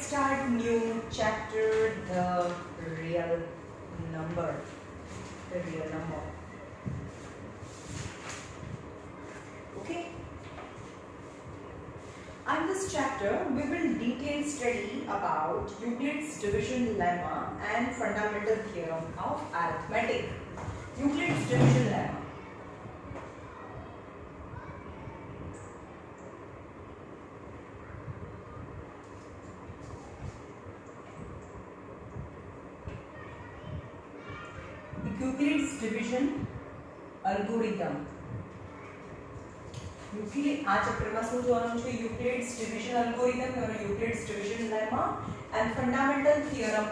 let's start new chapter, the real number. The real number. Okay. In this chapter, we will detail study about Euclid's division lemma and fundamental theorem of arithmetic. Euclid's division lemma. Euclid's division algorithm. Euclid આ ચેપ્ટરમાં શું જોવાનું છે? Euclid's division algorithm or Euclid's division lemma and fundamental theorem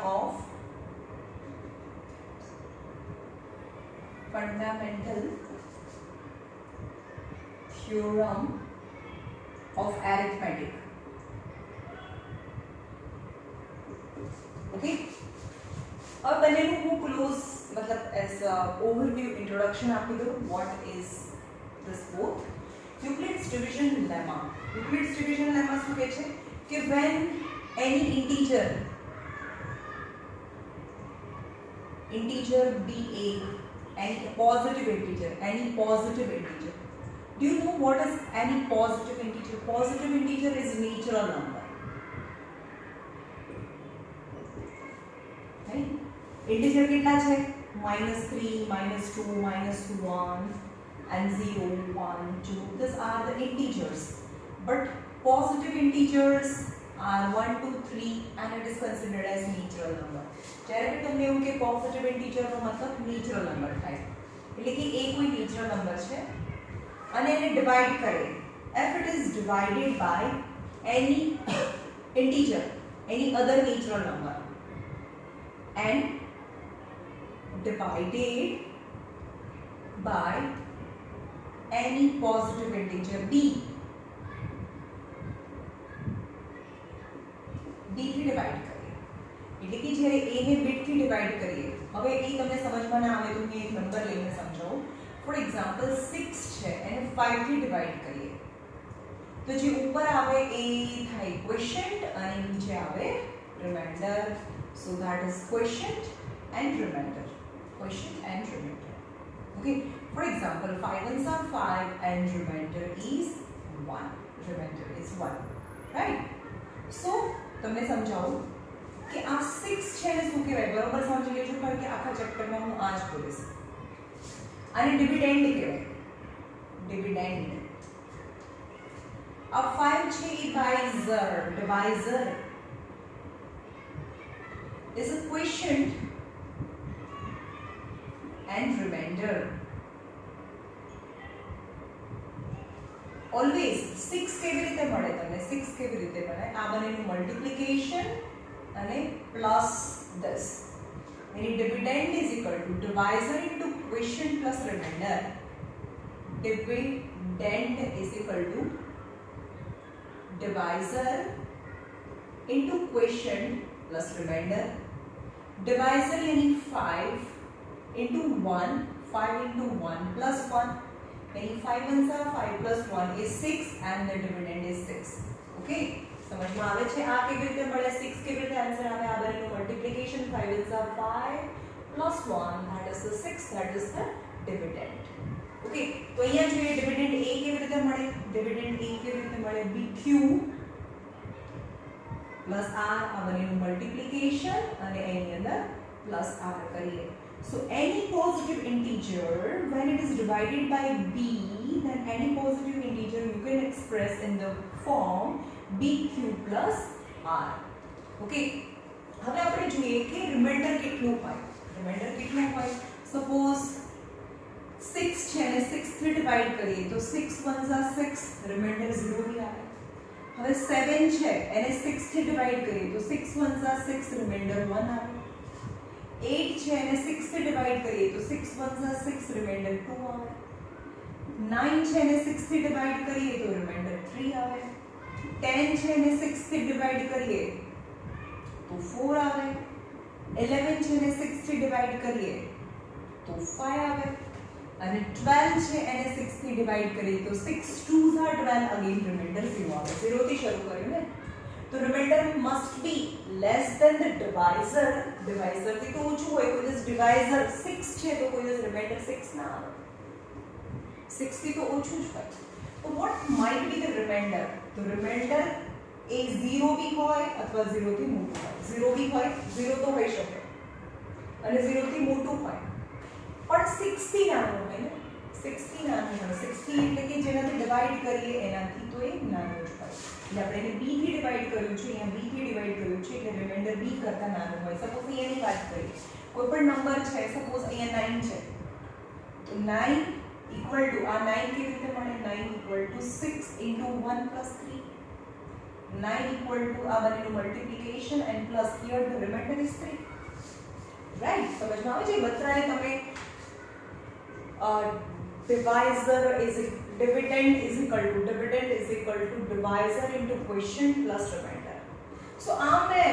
of arithmetic. Okay. अब बनेलू હું close मतलब as overview introduction आपकी दो what is this book. Euclid's division lemma. Euclid's division lemma શું કહે છે કે when any integer be any positive integer. Do you know what is any positive integer? Positive integer is natural number. Right? Integer कितना है? -3, -2, -1 and 0, 1, 2. These are the integers. But positive integers are 1, 2, 3 and it is considered as natural number. જ્યારે भी તમને એવું કે positive integer નો મતલબ natural number થાય. એટલે કે એ કોઈ natural number છે અને એને divide કરે. If it is divided by any integer, any other natural number and divided by any positive integer b થી ડિવાઇડ કરીએ એટલે કે જ્યારે a ને બીટ થી ડિવાઇડ કરીએ. હવે એ તમને સમજમાં ના આવે તો હું એક નંબર લઈને સમજાવું. ફોર એક્ઝામ્પલ 6 છે એને 5 થી ડિવાઇડ કરીએ તો જે ઉપર આવે એ થાય ક્વોશન્ટ અને નીચે આવે remainder. So that is quotient and remainder. Okay. For example, 5 ones are 5 and remainder is 1. Right? So, તમને સમજાવું કે આ 6 છે ને શું કહેવાય બરોબર સમજી લેજો કારણ કે આખા ચેપ્ટરમાં હું આ જ બોલીશ. આને ડિવિડેન્ડ કહેવાય. આ 5 છે એ divisor is a quotient and remainder. Always 6 કેવી રીતે મળે તમને? 6 કેવી રીતે મળે? આ બંનેનું મલ્ટીપ્લિકેશન અને પ્લસ 10. એની dividend is equal to divisor into quotient plus remainder. Dividend is equal to divisor into quotient plus remainder. Divisor यानी 5 into 1, 5 into 1 plus 1. Any 5 ones are 5 plus 1 is 6 and the dividend is 6. Okay? समझ में आवे छे आ કેવી રીતે મળે? 6 કેવી રીતે આન્સર આવે? આ બંનેનું multiplication 5 ones are 5 plus 1 that is the 6, that is the dividend. Okay? તો અહીંયા જોઈએ dividend a કેવી રીતે મળે? bq plus r આ બંનેનું મલ્ટીપ્લિકેશન અને એની અંદર plus r કરીએ. So any positive integer when it is divided by b, then any positive integer you can express in the form bq plus r. Okay. હવે આપણે જોઈએ કે રિમાઇન્ડર કેટલું હોય. Suppose 6 છે ને 6 થી ડિવાઇડ કરીએ તો 6 ones are 6, રિમાઇન્ડર 0 ની આવે. હવે 7 છે એને 6 થી ડિવાઇડ કરીએ તો 6 ones are 6, રિમાઇન્ડર 1 આવે. 8 છે એને 6 થી ડિવાઇડ કરીએ તો 6 ones are 6, રિમાઇન્ડર 2 આવે. 9 છે એને 6 થી ડિવાઇડ કરીએ તો રિમાઇન્ડર 3 આવે. 10 છે એને 6 થી ડિવાઇડ કરીએ તો 4 આવે. 11 છે એને 6 થી ડિવાઇડ કરીએ તો 5 આવે. અને 12 છે એને 6 થી ડિવાઇડ કરીએ તો 6 2s are 12 અગેન રિમાઇન્ડર 0 આવે. 0 થી શરૂ કર્યું ને तो remainder must be less than the divisor થી તો ઓછું હોય કોઈ દિવસ ડિવાઇઝર 6 છે તો કોઈ દિવસ રિમાઇન્ડર 6 ના આવે 6 થી તો ઓછું જ હોય તો what might be the remainder તો રિમાઇન્ડર એ 0 બી હોય અથવા 0 થી મોટું હોય 0 બી હોય 0 તો હોઈ શકે અને 0 થી મોટું હોય પણ 6 થી નાનું હોય ને 6 થી નાનું હોય 6 એટલે કે જેનાથી ડિવાઇડ કરીએ એનાથી તો એ નાનું જ હોય એટલે આપણે એને b થી ડિવાઇડ કર્યું છે અહીંયા b થી ડિવાઇડ કર્યું છે એટલે રિમાઇન્ડર b કરતા નાનું હોય સપોઝ અહીંયાની વાત કરીએ કોઈ પણ નંબર છે સપોઝ અહીંયા 9 છે તો 9 ઇક્વલ ટુ આ 9 કેવી રીતે મળે 9 equal to 6 into 1 plus 3 9 equal to આ બંનેનું multiplication and plus here the remainder is 3 right સમજમાં આવે છે બધાને તમે divisor is dividend is equal to divisor into quotient plus remainder so આમે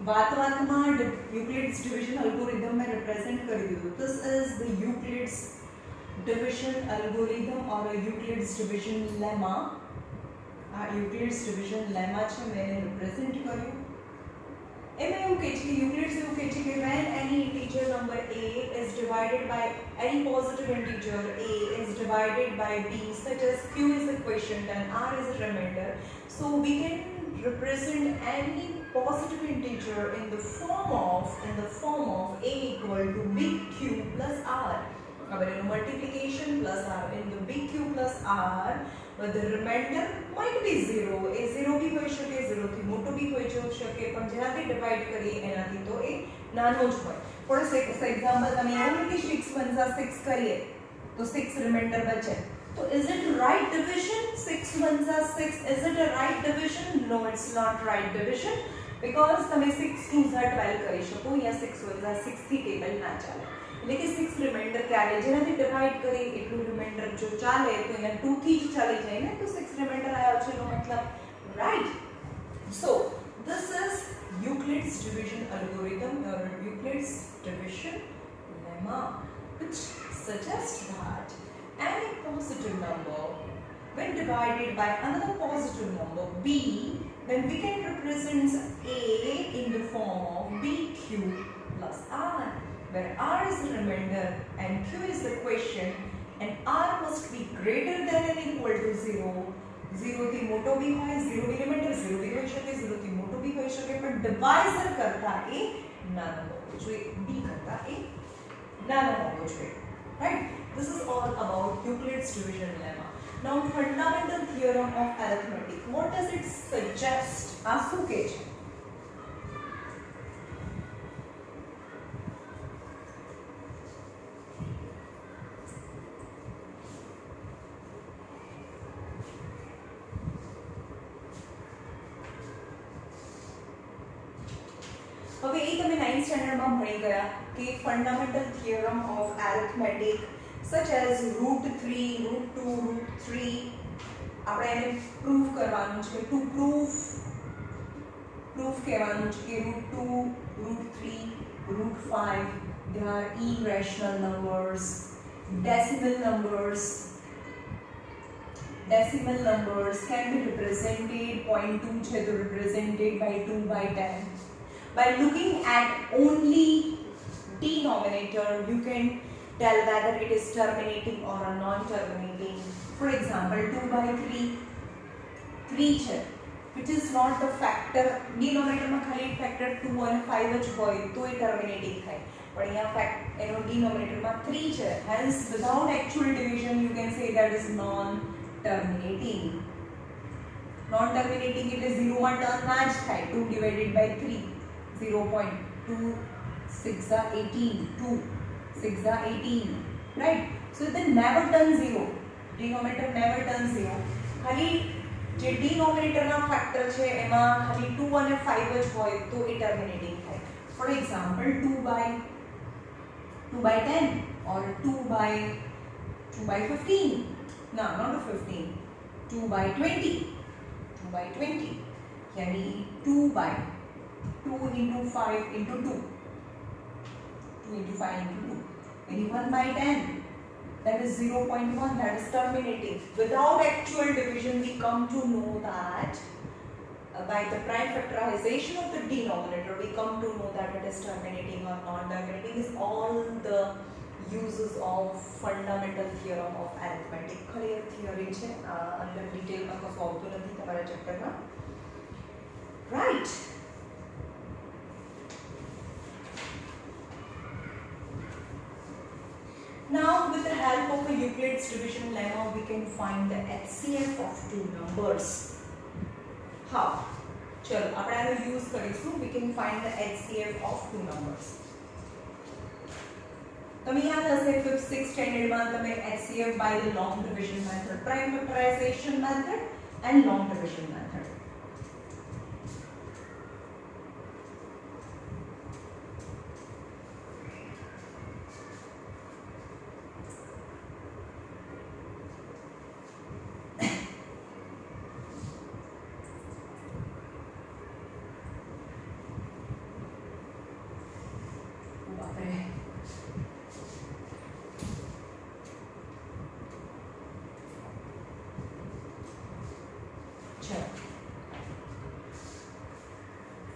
વાત-વાતમાં Euclid's division algorithm में represent કરી દીધું this is the Euclid's division algorithm or a Euclid's division lemma આ Euclid's division lemma છે મેં એને represent કર્યું એમાં એવું કહે છે કે Euclid's એવું કહે છે કે when any integer number a is divided by any positive integer a is divided by b such as q is the quotient and r is a remainder so we can represent any positive integer in the form of a equal to big q plus r હવે એનું multiplication plus r in the big q plus r but the remainder might be 0 એ 0 भी હોઈ શકે 0 થી મોટો भी હોઈ શકે પણ જેનાથી ડિવાઇડ કરીએ એનાથી તો એ નાનો જ હોય ફોર એક્ઝામ્પલ તમે એવું કે 6 1 6 કરીએ તો 6 રિમાઇન્ડર બચે તો is it right division 6 1 6 is it a right division no it's not right division because તમે 6 2 12 કરી શકો या 6 1 6 થી ટેબલ ના ચાલે એટલે કે 6 રિમાઇન્ડર ક્યારે જેનાથી ડિવાઇડ કરી એટલું રિમાઇન્ડર જો ચાલે તો અહીંયા 2 થી જ ચાલી જાય ને તો 6 રિમાઇન્ડર આવ્યો છે એનો મતલબ right so this is Euclid's division algorithm or Euclid's division lemma which suggests that any positive number when divided by another positive number b then we can represent a in the form of bq plus r where r is the remainder and q is the quotient and r must be greater than or equal to 0 0 થી મોટો भी હોય 0 भी remainder 0 भी હોઈ શકે 0 થી મોટો भी હોઈ શકે પણ divisor કરતા એ નાનો હોવો જોઈએ b કરતા એ નાનો હોવો જોઈએ right this is all about Euclid's division lemma now fundamental theorem of arithmetic what does it suggest આ શું કહે છે હવે એ તમે 9th સ્ટાન્ડર્ડમાં ભણી ગયા કે fundamental theorem of arithmetic such as √3 √2 √3 આપણે એને પ્રૂફ કરવાનું છે ટુ પ્રૂફ કહેવાનું છે કે √2 √3 √5 they are irrational numbers decimal numbers can be represented 0.2 છે તો represented by 2/10 by looking at only denominator you can tell whether it is terminating or a non-terminating for example 2/3 3 છે which is not the factor denominator માં ખાલી factor 2 અને 5 જ હોય તો એ terminating થાય પણ અહીંયા એનો denominator માં 3 છે hence without actual division you can say that is non-terminating એટલે 0 માં ટર્ન ના જ થાય 2 divided by 3 0.2 6 are 18 2 6 are 18 right so they never turn 0 denominator never turns 0 ખાલી જે denominator ના ફેક્ટર છે એમાં ખાલી 2 અને 5 જ હોય તો એ ટર્મિનેટિંગ થાય for example 2/10 or 2/15 no not a 15 2/20 यानी 2 into 5 into 2 into 5 into 2 यानी 1/10 that is 0.1 that is terminating without actual division we come to know that by the prime factorization of the denominator, we come to know that it is terminating or non-terminating. Is all the uses of fundamental theorem of arithmetic. Clear theory છે અંદર ડિટેલમાં કશું આવતું નથી તમારા ચેપ્ટરમાં, right? Now, with the help of a Euclid's division lemma, we can find the HCF of two numbers. How? चलो આપણે આનો यूज કરીશું. We can find the HCF of two numbers. તમે યાદ હશે 5th 6th સ્ટાન્ડર્ડ માં તમે HCF by the long division method, prime factorization method and long division method.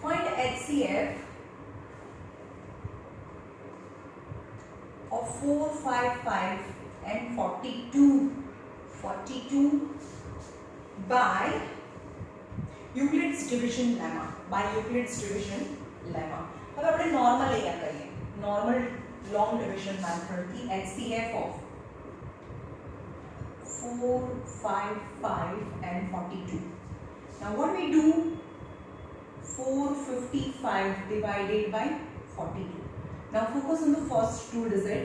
Find HCF of 4, 5, 5 and 42 by Euclid's division lemma. By Euclid's division lemma. अब अपने normal लिया करिए. Normal long division method की HCF of 4, 5, 5 and 42. Now what we do? 455 divided by 42. Now focus on the first two digit.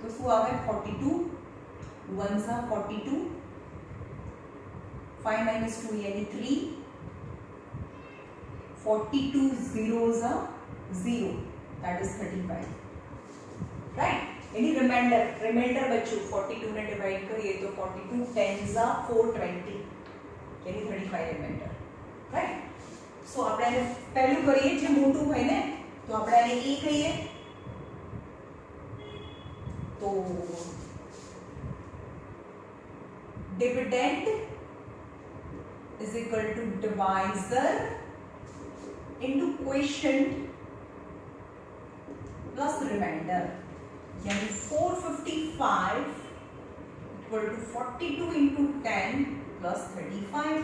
तो શું આવે 42 1s are 42, 5 minus 2 यानी 3, 42 zeros are 0, that is 35, right? Any remainder बच्चों 42 ने divide करिए तो 42 10s are 420 यानी 35 remainder, right? So આપણે આને પહેલું કરીએ જે મોટું હોય ને તો આપણે આને e કહીએ તો dividend is equal to divisor into quotient plus remainder यानी 455 equal to 42 into 10 plus 35,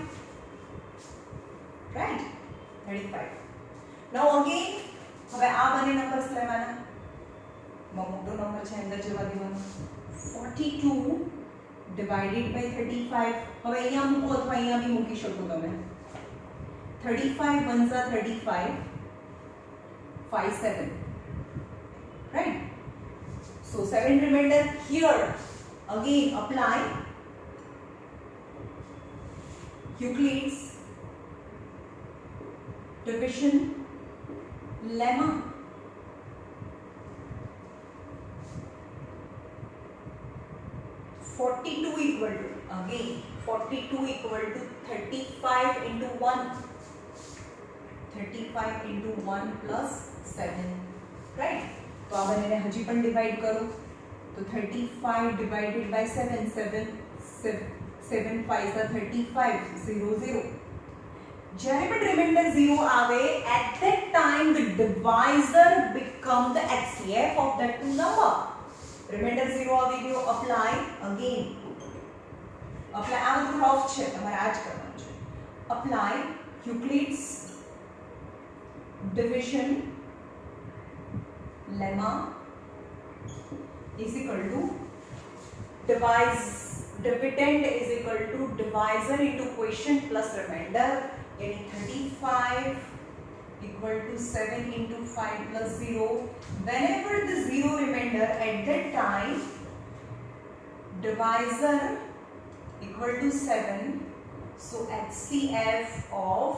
right? 35. Now again હવે આ બંને નંબર્સ લેવાના. મોટો નંબર છે અંદર જવા દેવાનો. 42 divided by 35. હવે અહીંયા મૂકો અથવા અહીંયા બી મૂકી શકો તમે. 35 ones are 35, 5 7, right? So 7 remainder here. Again apply Euclid's division lemma. (42 equal to) again 42 equal to 35 into 1. 35 into 1 plus 7, right? तो अब इन्हें हजी पण डिवाइड करो तो 35 divided by 7 7 5 are 35 0 0. જ્યારે પણ remainder 0 આવે at that time the divisor become the HCF of that two number. Remainder 0 આવી ગયો, apply again. apply આ બધું રફ છે તમારે આ જ કરવાનું છે. apply Euclid's division lemma is equal to dividend is equal to divisor into quotient plus remainder यानी 35 equal to 7 into 5 plus 0. Whenever the 0 remainder at that time divisor equal to 7, so HCF of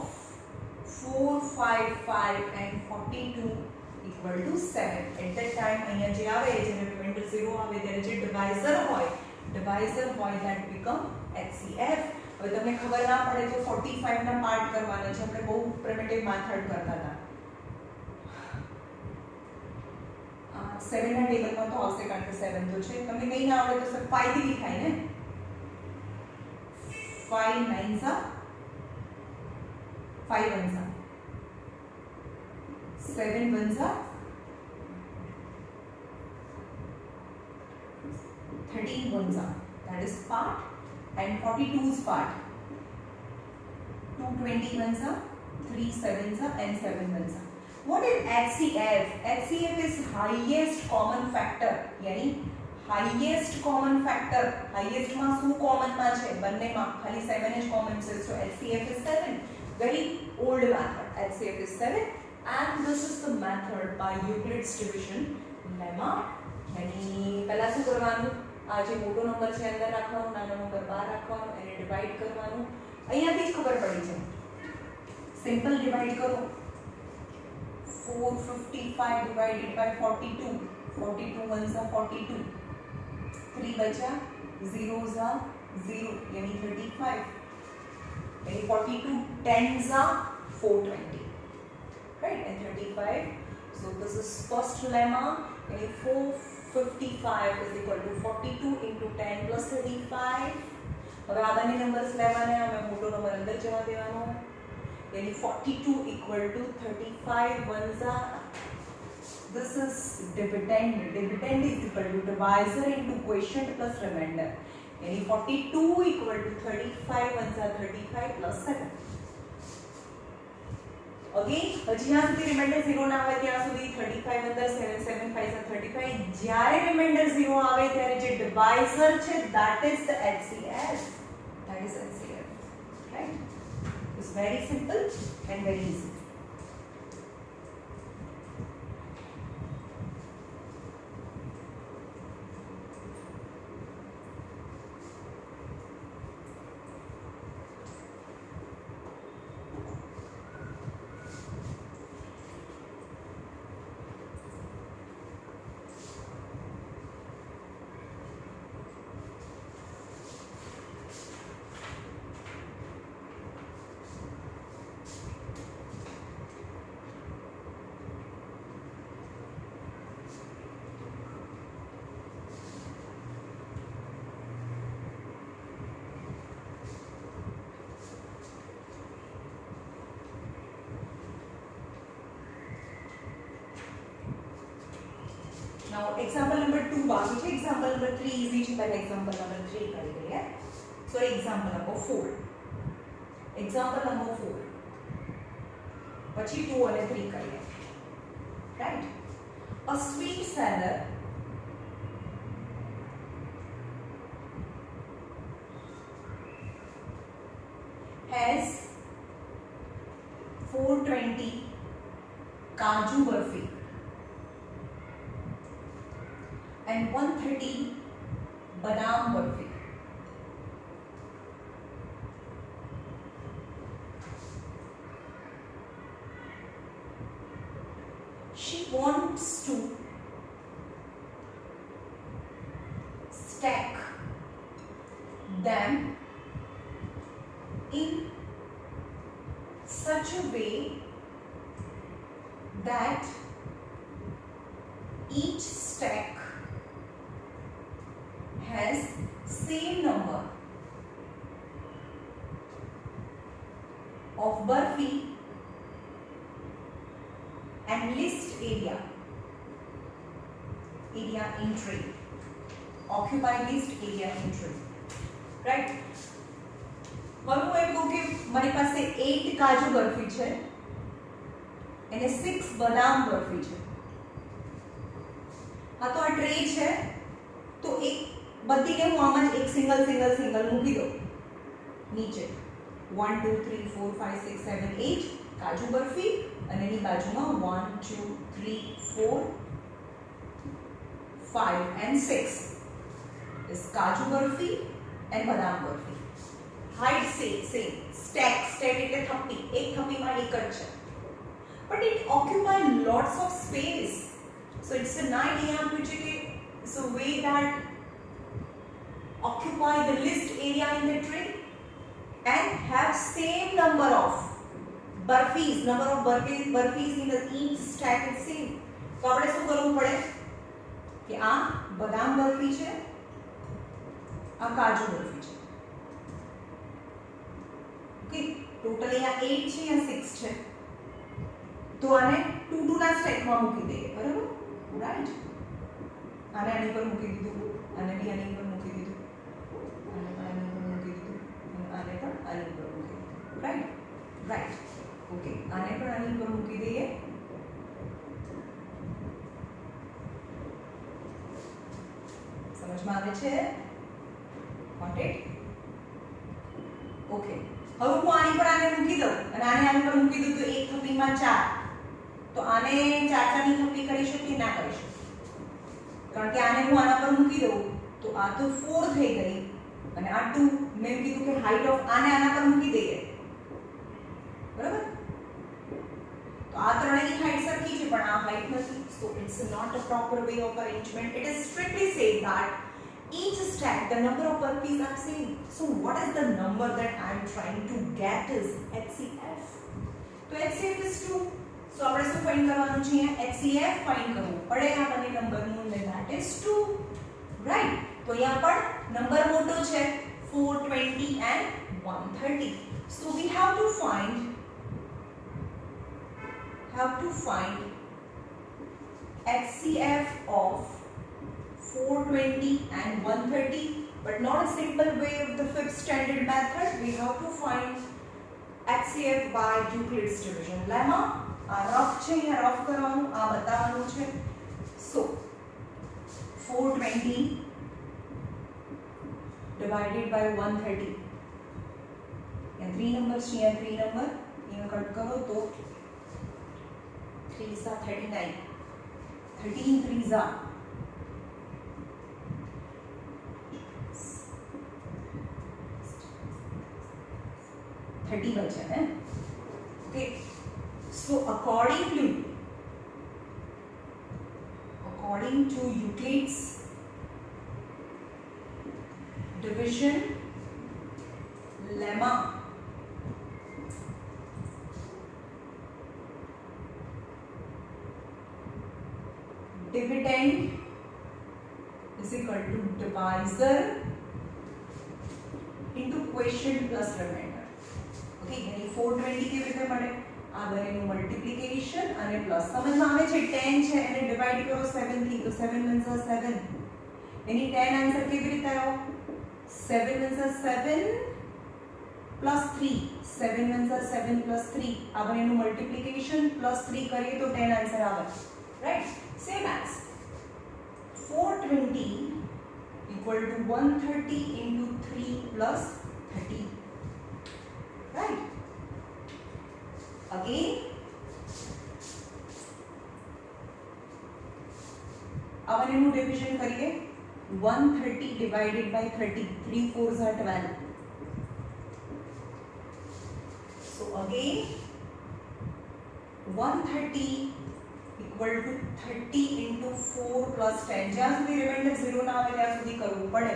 4 5 5 and 42 equal to 7. At that time અહીંયા જે આવે જે remainder 0 આવે ત્યારે જે divisor હોય that become HCF. હવે તમને ખબર ના પડે તો 45 ના પાર્ટ કરવાના છે. આપણે બહુ પ્રિમિટિવ મેથડ કરતા હતા. 7 ના ટેબલમાં તો આવશે કારણ કે 7 તો છે. તમને કંઈ ના આવડે તો 5 થી થાય ને. 5 9s are 5 ones are 7 ones are 13 ones are, that is part, and 42's part. 220 ones are, 3 sevens are, and 7 ones are. What is HCF? HCF is highest common factor. यानी highest common factor. Highest માં શું common માં છે? બંનેમાં ખાલી 7 જ common છે. So HCF is 7. Very old method. HCF is 7, and this is the method by Euclid's division lemma. यानी પહેલા શું કરવાનું? આ જે મોટો નંબર છે અંદર રાખવાનો, નાનો નંબર બહાર રાખવાનો, એને ડિવાઇડ કરવાનું. અહીંયાથી જ ખબર પડી જાય. સિમ્પલ ડિવાઇડ કરો. 455 divided by 42. 42 ones are 42. 3 बचा, zeros are 0, यानी 35. यानी 42 tens are 420. Right? And 35. So this is first lemma. यानी 455 is equal to 42 into 10 plus 35. હવે આ બંને નંબર્સ લેવાને અમે મોટો નંબર અંદર જવા દેવાનો. यानी 42 equal to 35 ones are, this is dividend. Dividend is equal to divisor into quotient plus remainder. यानी 42 equal to 35 ones are 35 plus 7. Again, હજી આ સુધી remainder 0 ના આવે ત્યાં સુધી 35 અંદર 7 7 5 35. જ્યારે remainder 0 આવે ત્યારે જે divisor છે, that is the HCF. That is HCF. Right? It's very simple and very easy. Now example number 2 बाकी છે. Example number 3 easy છે. पहले example number 3 કરી લઈએ. So example number 4. Example number 4. પછી 2 અને 3 કરીએ. Right? A sweet seller has 420 Kaju Barfi and 130 Badam Barfi. She wants to stack them in such a way that each stack has same number of barfi and list area entry, occupy list area entry. Right? હવે હું એમ કહું કે મારી પાસે 8 કાજુ બરફી છે અને 6 બદામ બરફી છે. હા તો આ ટ્રે છે, તો એક બધીને હું આમ જ એક સિંગલ મૂકી દઉં નીચે. 1 2 3 4 5 6 7 8 કાજુ બરફી અને એની બાજુમાં 1 2 3 4 5 and 6 is kaju barfi and બદામ બરફી. Height same. Stack એટલે થપ્પી. એક થપ્પીમાં એક જ છે. But it occupies lots of space. So it's an idea which is a way that occupy the list area in the tray and have same number of burfies. Number of burfies in the each stack is same. તો આપણે શું કરવું પડે કે આ બદામ બરફી છે, આ કાજુ બરફી છે. Okay, total टोटल અહીંયા 8 છે या 6 છે તો આને 2 2 ના સ્ટેકમાં મૂકી દઈએ બરાબર રાઈટ આને આની પર મૂકી દીધું આને બી આની પર મૂકી દીધું આને પણ આની પર મૂકી દીધું અને આને પણ આની પર મૂકી દીધું રાઈટ રાઈટ ઓકે આને પણ આની પર મૂકી દઈએ સમજમાં આવે છે ગોટ ઇટ ઓકે હવે હું આની પર આને મૂકી દઉં અને આને આની પર મૂકી દઉં તો એક થપ્પીમાં 4 તો આને 4 ની થપ્પી કરી શકીએ ના કરી શકીએ કારણ કે આને હું આના પર મૂકી દઉં તો આ તો 4 થઈ ગઈ અને આ 2 મેં કીધું કે હાઈટ ઓફ આને આના પર મૂકી દઈએ બરાબર તો આ ત્રણેયની હાઈટ સરખી છે પણ આ હાઈટ નથી so it's not a proper way of arrangement it is strictly said that each stack the number of burpees are same so what is the number that I am trying to get is HCF તો HCF is 2 so આપણે શું find કરવાનું છે અહીંયા HCF find કરવું પડે આ બંને નંબરનું ને that is 2 right તો અહીંયા પણ નંબર મોટો છે 420 and 130 so we have to find HCF of 420 and 130 but not a simple way of the fifth standard method we have to find HCF by Euclid's division lemma આ rough છે અહીંયા rough કરવાનું આ બતાવવાનું છે so 420 divided by 130 यहाँ 3 numbers છે यहाँ 3 number यहाँ कट करो तो 3 सा 39 13 3 सा 30 बचा है okay so according to Euclid's division lemma dividend is equal to divisor into quotient plus remainder okay यानी 420 કેવી રીતે મળે આ બંનેનું મલ્ટીપ્લિકેશન અને પ્લસ સમજમાં આવે છે 10 છે એને ડિવાઇડ કરો 7 થી તો 7 * 7 એની 10 આન્સર કેવી રીતે આવ્યો 7 * 7 plus 3 7 * 7 plus 3 આ બંનેનું મલ્ટીપ્લિકેશન પ્લસ 3 કરીએ તો 10 આન્સર આવે right same as 420 equal to 130 into 3 plus 30 right again अब इन्हें डिवीजन करिए 130 divided by 30 3 4s are 12 so again 130 equal to 30 into 4 plus 10 જ્યાં સુધી રિમાઇન્ડર 0 ના આવે ત્યાં સુધી કરવું પડે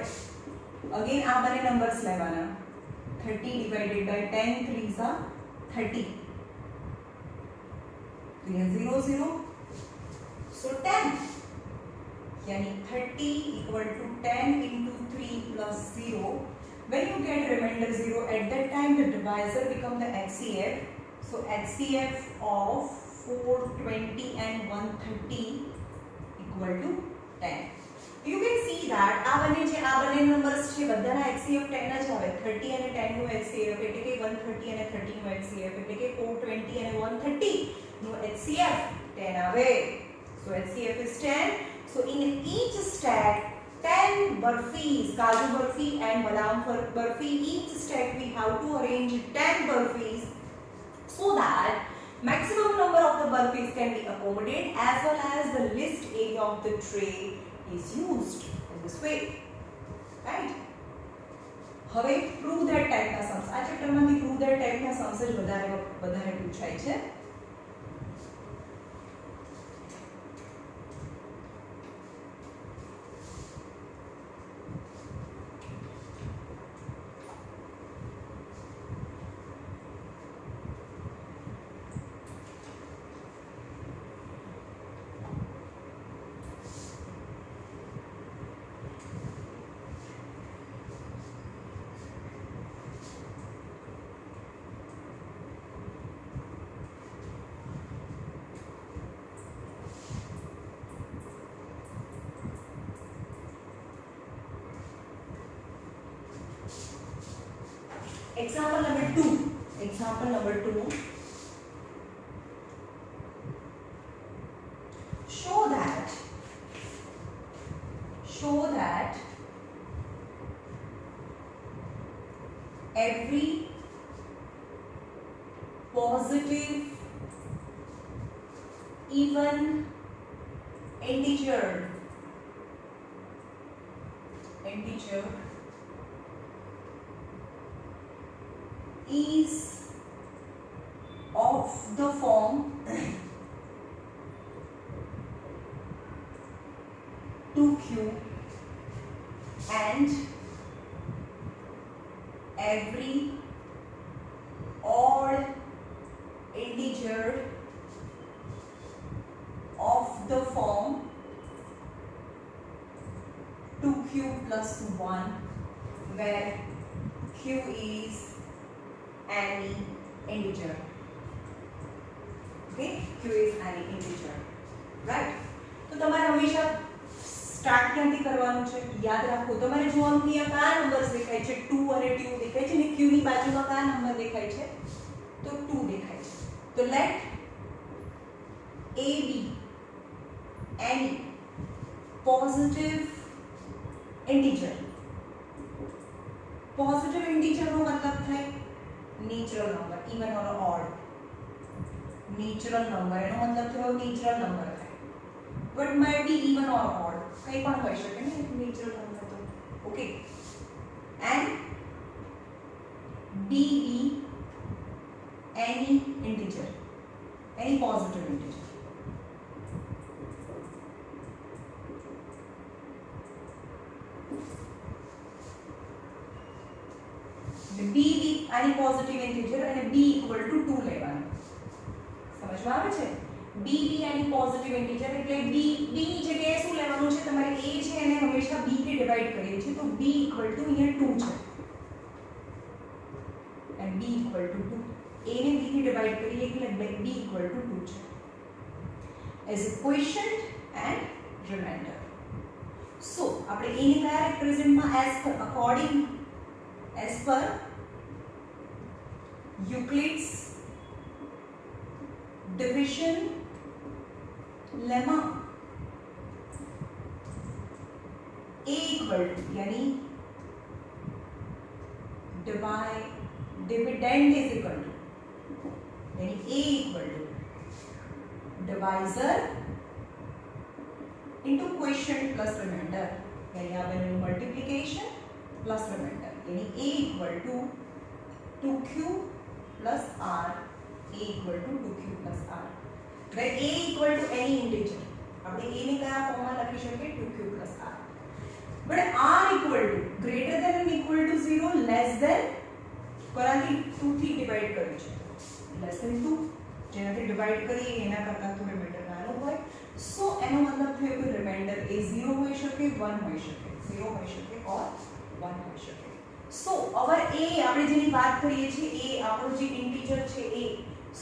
અગેન આ બંને નંબર્સ લેવાના 30 divided by 10 3s are 30 तो ये 0 0 so 10 यानी 30 equal to 10 into 3 plus 0 when you get remainder 0 at that time the divisor become the HCF so HCF of 420 and 130 equal to 10 you can see that આ બંને numbers છે બધાના HCF 10 જ આવે 30 અને 10 નું HCF એટલે કે 130 અને 30 નું HCF એટલે કે 420 અને 130 નું HCF 10 આવે so HCF is 10 so in each stack 10 burfis kaju burfi and badam burfi each stack we have to arrange 10 burfis so that maximum number of the burpees can be accommodated as well as the least area of the tray is used in this way right હવે prove that type ના sums આ chapter માંથી prove that type ના sums જ વધારે પૂછાય છે Example number 2. Example number 2. Show that every positive even integer is of the form 2q and every odd integer of the form 2q plus 1 where q is any integer. Okay, q is any integer, right? तो તમારે હંમેશા start ક્યાંથી કરવાનું છે યાદ રાખો. તમારે જોવાનું કે આ કયા નંબર્સ દેખાય છે 2 અને 2 દેખાય છે ને q ની બાજુમાં કયા નંબર દેખાય છે તો 2 દેખાય છે. તો let a be any positive integer. positive integer નો મતલબ થાય नेचुरल नंबर इवन और ऑड. नेचुरल नंबर એનો મતલબ થયો नेचुरल नंबर થાય बट माइट बी इवन और ऑड કઈ પણ હોઈ શકે ને नेचुरल नंबर તો okay. And b be any integer any positive integer. b be any positive integer અને b equal to 2 લેવાનું. સમજમાં આવે છે? b be any positive integer એટલે b ની જગ્યાએ શું લેવાનું છે તમારે a છે એને હંમેશા b થી ડિવાઇડ કરીએ છીએ તો b equal to અહીંયા 2 છે and b equal to 2. a ને b થી ડિવાઇડ કરીએ એટલે b equal to 2 છે. as a quotient and remainder. so આપણે a ને કયા રિપ્રેઝન્ટમાં as per Euclid's division lemma a equal to यानी dividend is equal to यानी a equal to divisor into quotient plus remainder यानी यहाँ पे multiplication plus remainder यानी a equal to 2q plus r. a equal to 2q plus r where a equal to any integer. આપણે a ને કયા ફોર્મમાં લખી શકીએ 2q plus r. but r equal to greater than or equal to 0 less than કોનાથી 2 થી divide કર્યું છે less than 2 જેનાથી ડિવાઇડ કરીએ એના કરતા તો રિમાઇન્ડર નાનો હોય. સો એનો મતલબ થયો કે રિમાઇન્ડર એ 0 હોઈ શકે 1 હોઈ શકે 0 હોઈ શકે or 1 હોઈ શકે. so our a આપણે જેની વાત કરીએ છીએ a આપણો જે ઇન્ટીજર છે a.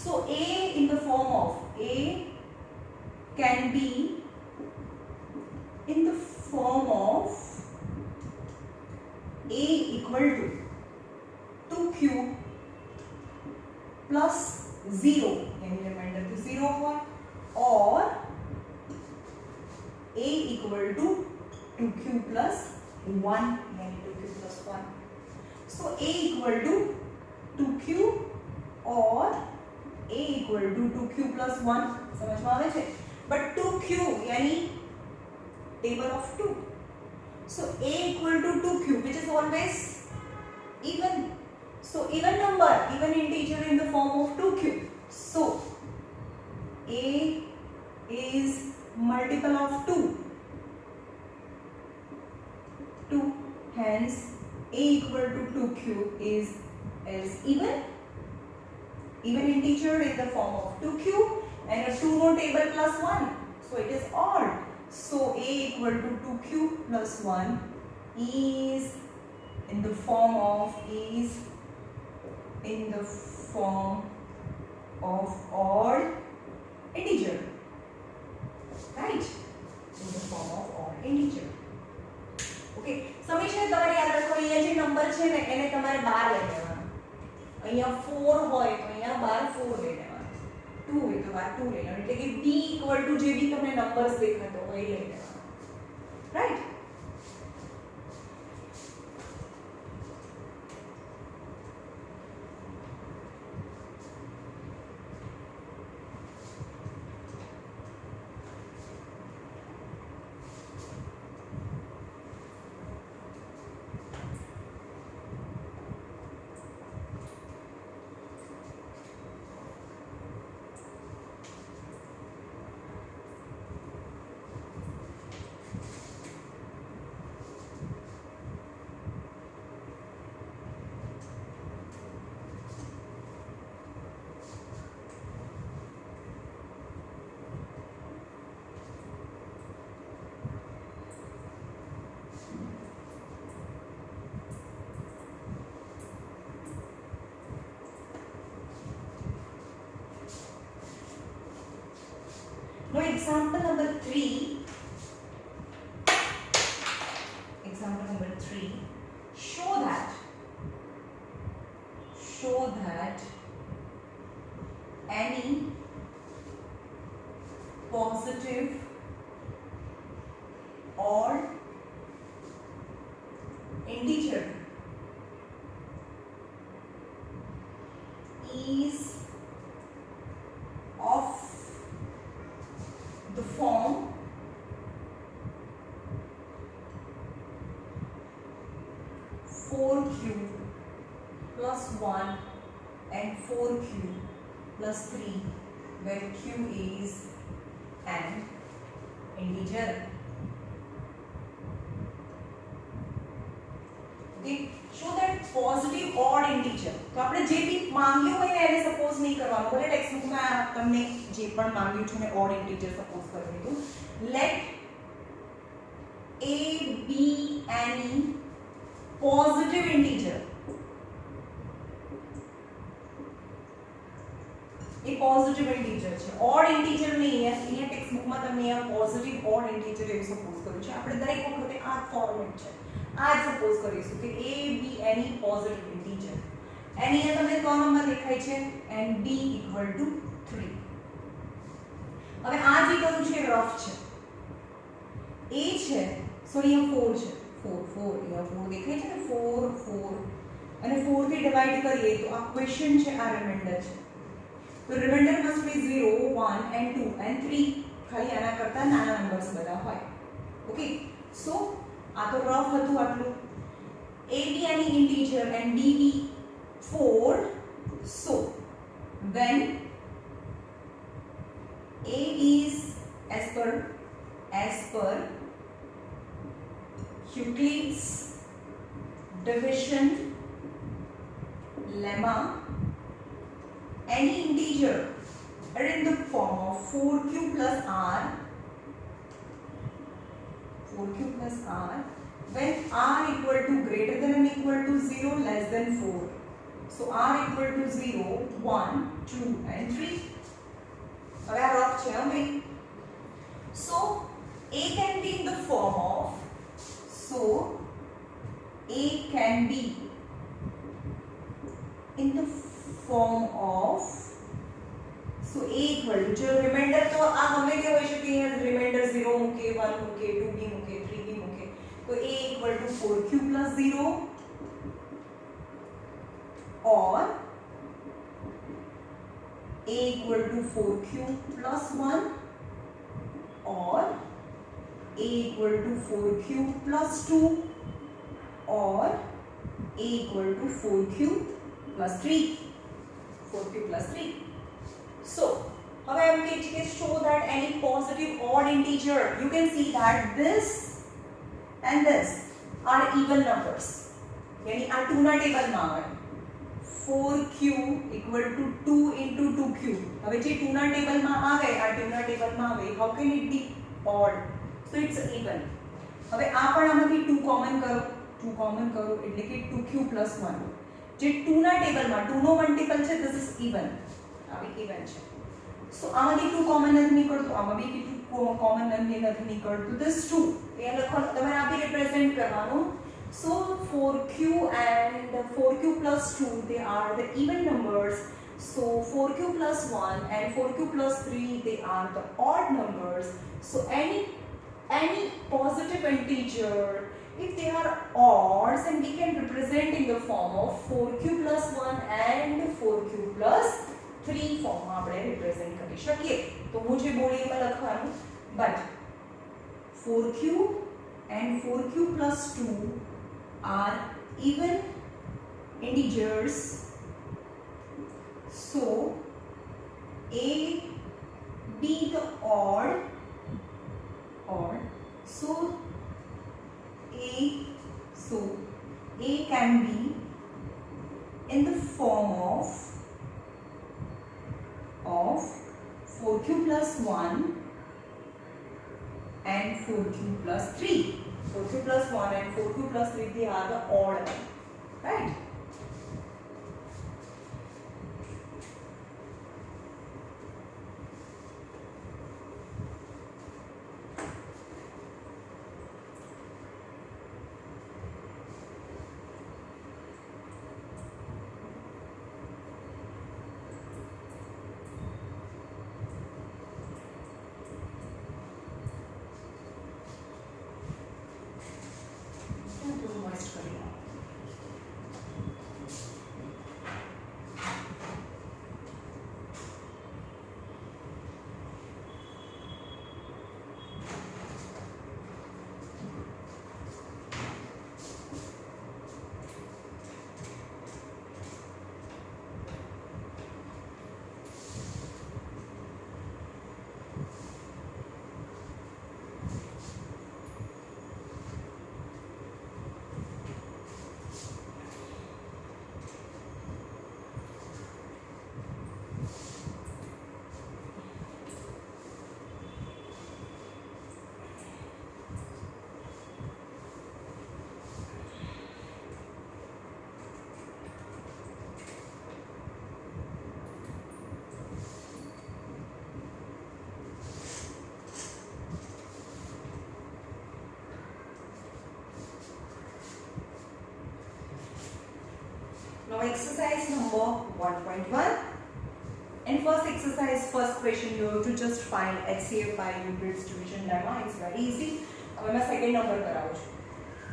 so a in the form of a can be in the form of a equal to 2q plus 0 यानी रिमाइंडर तो 0 हुआ और a equal to 2q plus 1 यानी 2q plus 1. so a equal to 2q और a equal to 2q plus 1 समझ में आवे छे. but 2q यानी table of 2. so a equal to 2q which is always even. so even number even integer in the form of 2q. so a is multiple of 2 hence a equal to 2q is even integer in the form of 2q and a 2 no table plus 1 so it is odd. so a equal to 2q plus 1 is in the form of odd integer, right? in the form of odd integer. okay સમીક્ષા તમારે યાદ રાખો અહીંયા જે number છે ને એને તમારે બહાર લઈ લેવાનો અહીંયા 4 હોય તો અહીંયા બાર 4 લઈ લેવાનું, 2 હોય તો બાર 2 લઈ લેવાનું, એટલે કે b ઇક્વલ ટુ જે બી તમને નંબર્સ દેખાતો હોય એ લઈ લેવાનું, right? Now example number 3. Example number 3. Show that any positive odd integer is of the form (4q plus 1 and 4q plus 3, where q is an integer. Okay, show that positive odd integer. तो આપણે જે બી માંગ્યું હોય ને એને suppose નહીં કરવાનું, ભલે ટેક્સ્ટ બુકમાં તમને જે પણ માંગ્યું છે ને ઓડ ઇન્ટીજર સપોઝ કરી દીધું. Let a be any positive integer. A positive integer છે, ઓડ ઇન્ટીજર નહીં. અહીંયા ટેક્સ્ટ બુકમાં તમને આ પોઝિટિવ ઓડ ઇન્ટીજર એવું સપોઝ કર્યું છે. આપણે દરેક વખતે આ ફોર્મેટ છે, આ સપોઝ કરીશું કે a be any positive integer. એની અહીંયા તમને કયો નંબર દેખાય છે? and b equal to 3. હવે આ જે કર્યું છે રફ છે. a છે, સો અહીંયા 4 છે, 4 અહીંયા 4 દેખાય છે ને, 4 4 અને 4 થી ડિવાઇડ કરીએ તો આ ક્વેશ્ચન છે, આ રિમાઇન્ડર છે. તો reminder must be 0 1 and 2 and 3. ખાલી આના કરતા નાના નંબર્સ બધા હોય. ઓકે, સો આ તો રફ હતું આટલું. a be any integer and b be 4. So when a is as per Euclid's division lemma, any integer are in the form of 4q plus r, when r equal to greater than or equal to 0, less than 4. So r equal to 0, 1, 2 and 3. હવે આ rough છે હવે. So a can be in the form of, so a can be in the form of, so a equal to, જો reminder તો આ ગમે તે હોઈ શકે. રિમાઇન્ડર 0 મૂકે, 1 મૂકે, 2b મૂકે, 3b મૂકે. તો a equal to 4q plus 0 or a equal to 4q plus 1 or a equal to 4q plus 2 or a equal to 4q plus 3. 4q plus 3. So, હવે એમ કહે છે કે show that any positive odd integer, you can see that this and this are even numbers. यानी આ 2 ના ટેબલમાં આવે. 4q equal to 2 into 2q. હવે જે 2 ના ટેબલમાં આવે, આ 2 ના ટેબલમાં આવે, how can it be odd? So it's even. હવે આ પણ આમાંથી 2 કોમન કરો, એટલે કે 2q plus 1. જે 2 ના ટેબલમાં 2 નો મલ્ટીપલ છે, this is even. આવી even છે. So આમાંથી 2 કોમન નથી નીકળતું, આમાં બી 2 કોમન નથી નીકળતું. This 2 એ લખવાનું, તમારે આ બી રિપ્રેઝન્ટ કરવાનું So 4q and 4q plus 2, they are the even numbers. So 4q plus 1 and 4q plus 3, they are the odd numbers. So any positive integer, if they are odds, and we can represent in the form of 4q plus 1 and 4q plus 3 form માં આપણે represent કરી શકીએ. તો હું જે બોલી એમાં લખવાનું, but 4q and 4q plus 2 are even integers. So a be the odd. So a can be in the form of 4q plus 1 and 4q plus 3. 4q plus 1 and 4q plus 3, they are the odd one, right? Now exercise number 1.1, and first exercise, first question, you have to just find HCF by Euclid's division lemma. It's very easy. अब मैं second number कराऊँ.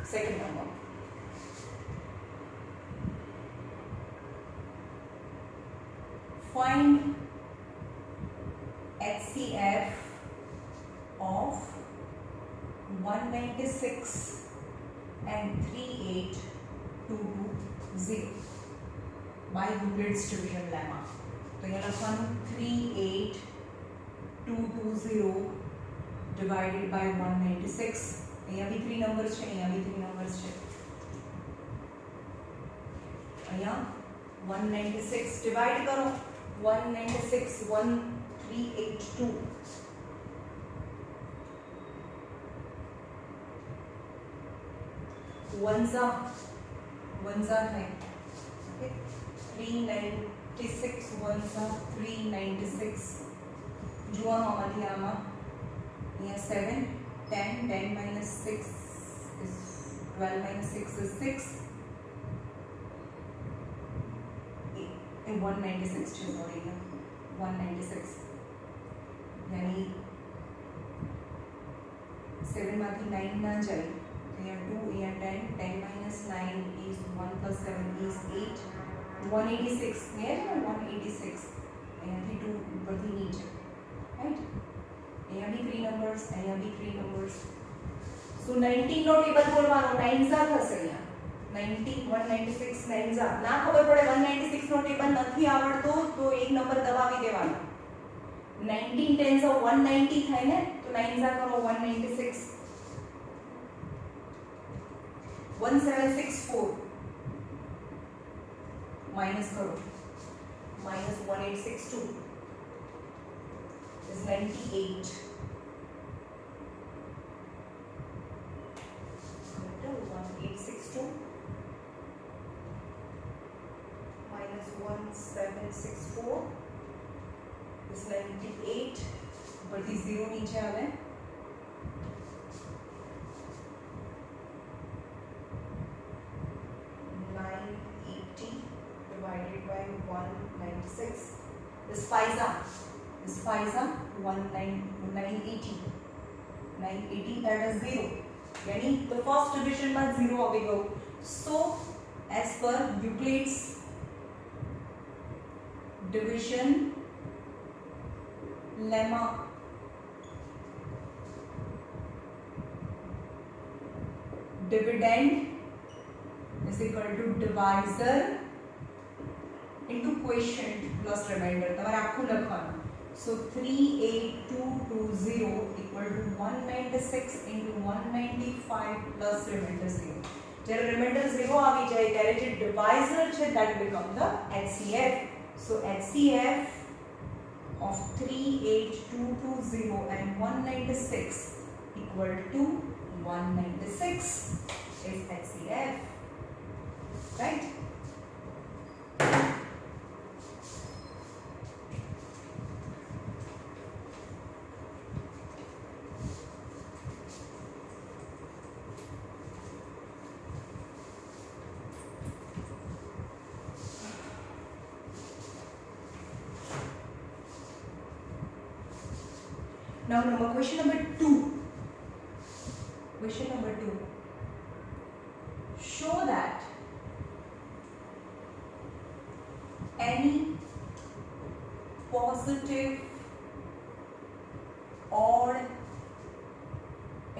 Second number. Find HCF of 196 and 38220 by Euclid's division lemma. तो यहाँ लखवानुं 38220 divided by 196. यहाँ भी 3 numbers છે, यहाँ भी 3 numbers છે. यहाँ 196 divide करो. 196 1382. one za है. Okay. 396 ones are 396. જોવાનું આમાંથી આમાં અહીંયા 7 10 10 minus 6 is 12 minus 6 is 6 and 196 છે સોરી 196 यानी 7 માંથી 9 ના જાય તો અહીંયા 2 અહીંયા 10 10 minus 9 is 1 plus 7 is 8 186 here 186 અહીંયાથી 2 ઉપરથી નીચે રાઈટ અહીંયા બી 3 નંબર્સ અહીંયા બી 3 નંબર્સ સો 19 નો ટેબલ બોલવાનો 9 ઝા થશે અહીંયા 90 196 9 ઝા ના ખબર પડે 196 નો ટેબલ નથી આવડતો તો એક નંબર દબાવી દેવાનો 19 10 ઝા 190 થાય ને તો 9 ઝા કરો 196 1764 minus करो minus 1862 is 98 1862 minus 1764 is 98 बड़ी जीरो नीचे आ गए Spiza 980 that is 0 यानी तो फर्स्ट डिविजन में 0 આવી ગયો. So as per Euclid's division lemma, dividend is equal to divisor into quotient plus remainder. તમારે આખું લખવાનું. So 38220 equal to 196 into 195 plus remainder 0. જ્યારે remainder 0 આવી જાય ત્યારે જે divisor છે that become the HCF. So HCF of 38220 and 196 equal to 196 is HCF. Right? Now question number 2. Question number 2. Show that any positive odd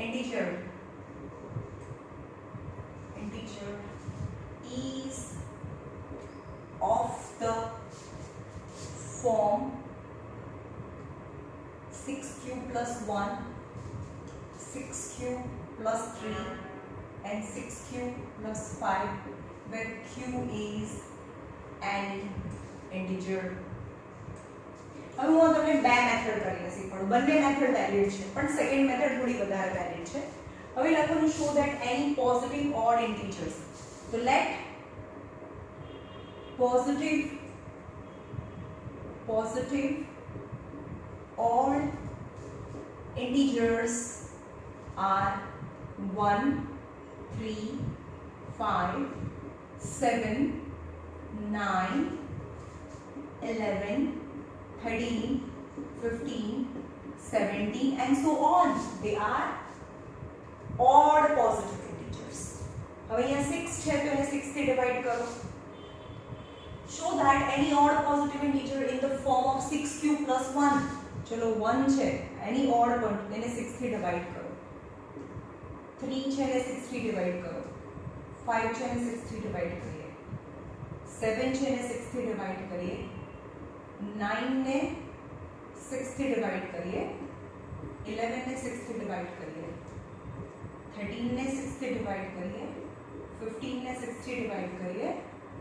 integer is of the form 6q plus 1, 6q plus 3 and 6q plus 5 where q is any integer. હવે હું તમને બે method કરીને શીખવાડું. બંને method valid છે પણ second method થોડી વધારે વેલિડ છે. હવે લખવાનું show that any positive odd integers. So let positive odd integers are 1, 3, 5, 7, 9, 11, 13, 15, 17 and so on. They are odd positive integers. હવે અહીંયા 6 છે તો એને 6 થી ડિવાઇડ કરો. Show that any odd positive integer in the form of 6q plus 1. चलो 1 છે any odd quantity એને 6 થી ડિવાઇડ કરો. 3 છે એને 6 થી ડિવાઇડ કરો. 5 છે એને 6 થી ડિવાઇડ કરીએ. 7 છે એને 6 થી ડિવાઇડ કરીએ. 9 ને 6 થી ડિવાઇડ કરીએ. 11 ને 6 થી ડિવાઇડ કરીએ. 13 ને 6 થી ડિવાઇડ કરીએ. 15 ને 6 થી ડિવાઇડ કરીએ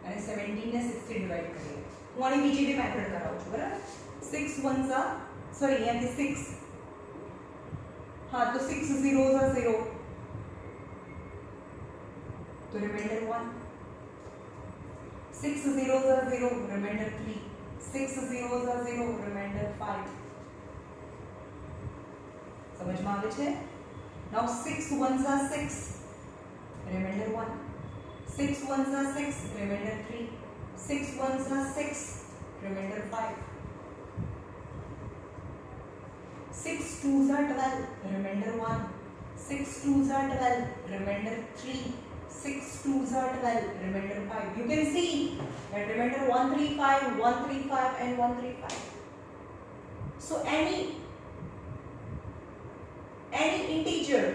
અને 17 ને 6 થી ડિવાઇડ કરીએ. હું આની બીજી બી મેથડ કરાવું છું બરાબર. 6 ones are sorry અહીંયાથી 6 હા તો 6 zeros are 0 તો remainder 1. 6 zeros are 0 remainder 3. 6 zeros are 0 remainder 5. સમજમાં આવે છે? Now 6 ones are 6 remainder 1. 6 ones are 6 remainder 3. 6 ones are 6 remainder 5. 6 twos are 12 remainder 1. 6 twos are 12 remainder 3. 6 twos are 12 remainder 5. You can see that remainder 135 135 and 135. So any integer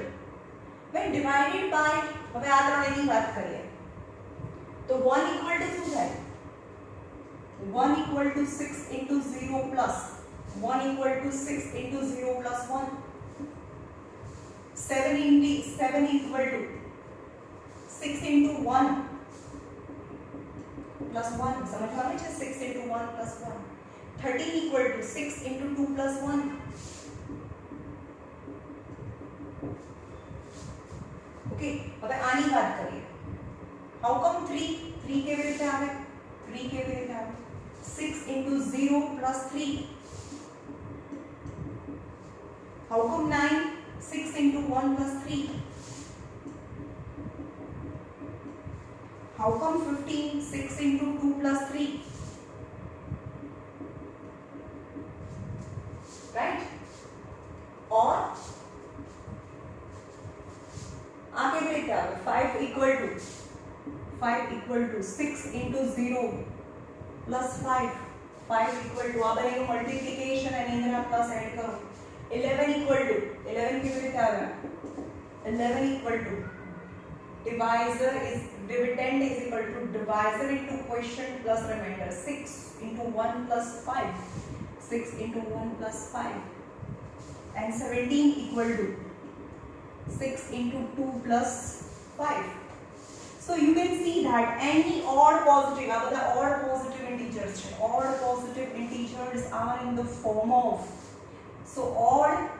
when divided by હવે આ ત્રણેયની વાત કરીએ તો 1 equal to શું થાય? 1 equal to 6 into 0 plus 1 equal to 6 into 0 plus 1. 7 equal to 6 into 1 plus 1. समझ में 6 into 1 plus 1. 13 equal to 6 into 2 plus 1. Okay, હવે આની વાત કરીએ. How come 3 કેવી રીતે આવે? 3 કેવી રીતે આવે? 6 into 0 plus 3. How come 9? 6 into 1 plus 3. How come 15? 6 into 2 plus 3. 5 equal to 6 into 0 plus 5 equal to આ બંનેનું મલ્ટીપ્લિકેશન અને એની અંદર પ્લસ એડ કરો 11 equal to 11 કેવી રીતે આવે 11 equal to divisor is dividend is equal to divisor into quotient plus remainder 6 into 1 plus 5 6 into 1 plus 5 and 17 equal to 6 into 2 plus 5. So you can see that any odd positive, the odd positive integers, odd positive integers are in the form of, so odd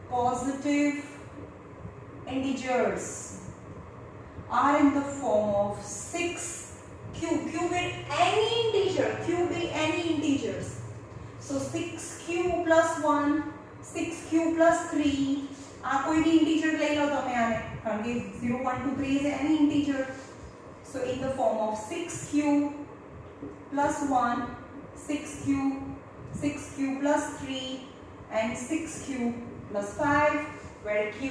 positive integers are in the form of 6 cube in any integer, integers. So 6q plus 1, 6q plus 3, આ કોઈ બી integer લઈ લો તમે આને કારણ કે 0 1 2 3 is any integer. So in the form of 6q plus 1, 6q plus 3 and 6q plus 5 where q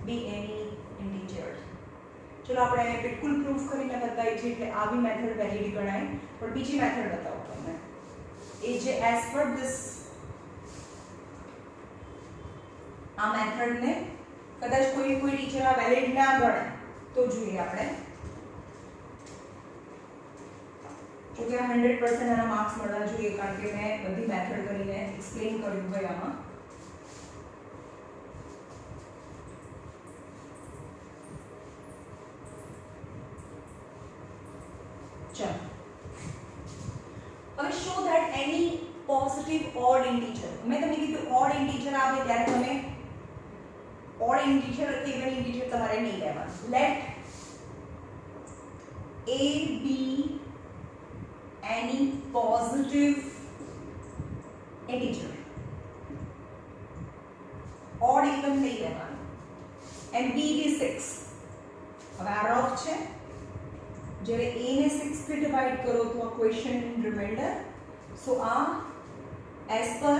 be any integer. ચલો આપણે એને બિલકુલ પ્રૂફ કરીને બતાવી છે એટલે આ બી મેથડ વેલિડ ગણાય પણ બીજી મેથડ બતાવો તમને એ જે as per this આ મેથડ ને કદાચ કોઈ ટીચર આ વેલિડ ના ગણે તો જોઈએ આપણે જો કે 100% આના માર્ક્સ મળવા જોઈએ કારણ કે મેં બધી મેથડ કરીને એક્સપ્લેન કર્યું હોય આમાં ચલો હવે show that any positive odd integer મેં તમને કીધું odd integer આવે ત્યારે તમે odd integer કે even integer તમારે નહીં લેવાનું let a be any positive integer odd even નહીં લેવાનું and b be 6 હવે આ રફ છે જ્યારે a ને 6 થી ડિવાઇડ કરો તો આ ક્વેશ્ચન રિમાઇન્ડર સો આ as per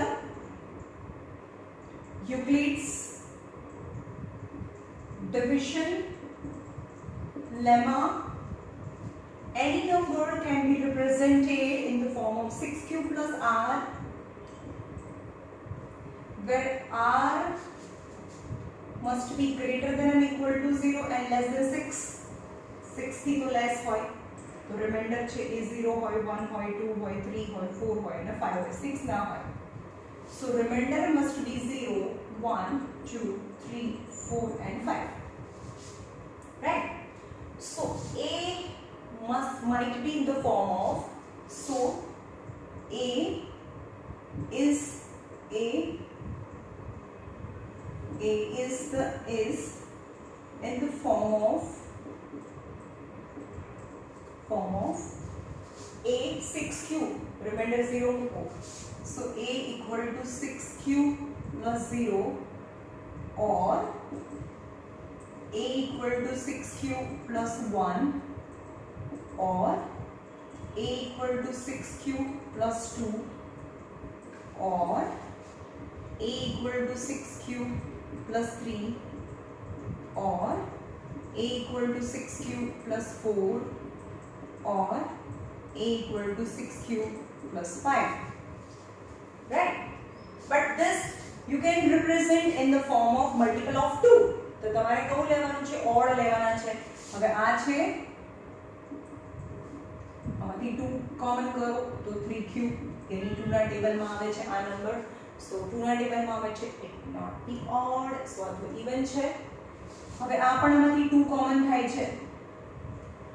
Euclid's division lemma any number can be represented in the form of 6q plus r where r must be greater than or equal to 0 and less than 6 થી તો less હોય તો reminder છે એ 0 હોય 1 હોય 2 હોય 3 હોય 4 હોય અને 5 હોય 6 ના હોય so remainder must be 0 1 2 3 4 and 5 right so a might be in the form of so a is in the form of a 6q remainder 0 to 4 so a equal to 6q plus 0 or a equal to 6q plus 1 or a equal to 6q plus 2 or a equal to 6q plus 3 or a equal to 6q plus 4 or a equal to 6q plus 5 right but this you can represent in the form of multiple of 2 તો તમારે કયું લેવાનું છે odd લેવાના છે હવે આ છે આમાંથી 2 કોમન કરો તો 3q એની 2 ના ટેબલમાં આવે છે આ નંબર સો 2 ના ટેબલમાં આવે છે it not be odd so આ તો ઇવન છે હવે આ પણ આમાંથી 2 કોમન થાય છે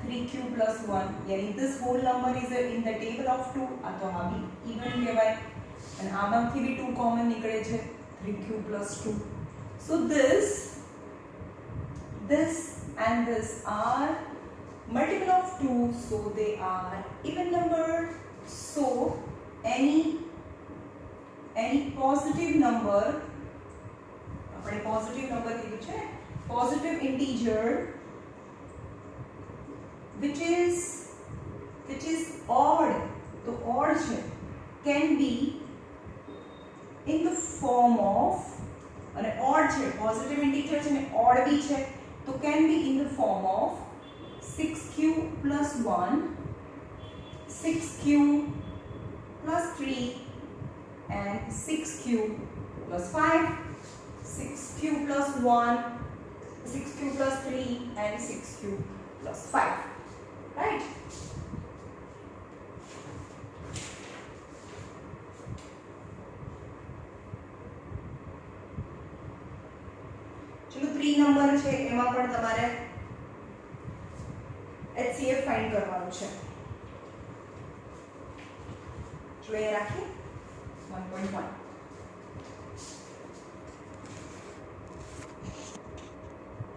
3q plus 1 यानी this whole number is in the table of 2 આ તો આ બી ઇવન કહેવાય અને આમાંથી બી 2 કોમન નીકળે છે 3q plus 2 so this and this are multiple of 2 so they are even number so any positive number આપણે positive number કીધું છે positive integer which is odd तो odd છે can be in the form of અને odd છે positive integer છે ને odd भी છે तो can be in the form of 6q plus 1, 6q plus 3 and 6q plus 5, 6q plus 1, 6q plus 3 and 6q plus 5, right? चलो 3 number છે એમાં પણ તમારે HCF ફાઇન્ડ કરવાનું છે. જો એ રાખીએ 1.1